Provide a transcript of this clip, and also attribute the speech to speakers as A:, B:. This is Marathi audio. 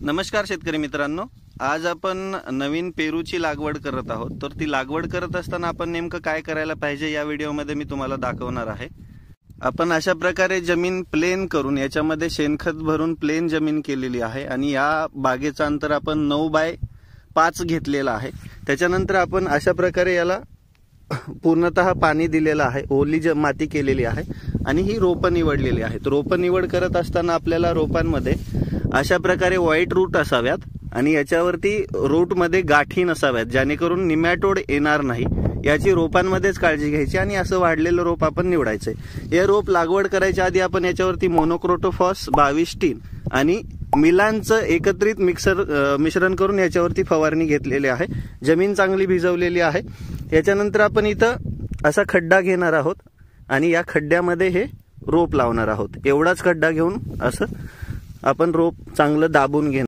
A: नमस्कार शेतकरी मित्रांनो, आज आपण नवीन पेरूची लागवड करत आहोत। तर ती लागवड करत असताना आपण नेमकं काय करायला पाहिजे या व्हिडिओमध्ये मी तुम्हाला दाखवणार आहे। आपण अशा प्रकारे जमीन प्लेन करून याच्यामध्ये शेणखत भरून प्लेन जमीन केलेली आहे आणि या बागेचं अंतर आपण 9x5 घेतलेला आहे। त्याच्यानंतर आपण अशा प्रकारे याला पूर्णतः पाणी दिलेलं आहे, ओली माती केलेली आहे आणि ही रोपं निवडलेली आहेत। रोपं निवड करत असताना आपल्याला रोपांमध्ये अशा प्रकारे व्हाईट रूट असाव्यात आणि याच्यावरती रूट मध्ये गाठी नसाव्यात, जेणेकरून निमॅटोड येणार नाही याची रोपांमध्येच काळजी घ्यायची आणि असं वाढलेलं रोप आपण निवडायचंय। हे रोप लागवड करायच्या आधी आपण याच्यावरती मोनोक्रोटोफॉस 22 आणि मिलांचं एकत्रित मिश्रण करून याच्यावरती फवारणी घेतलेली आहे। जमीन चांगली भिजवलेली आहे। याच्यानंतर आपण इथं असा खड्डा घेणार आहोत आणि या खड्ड्यामध्ये हे रोप लावणार आहोत। एवढाच खड्डा घेऊन असं आपण रोप चांगलं दाबून घेणार।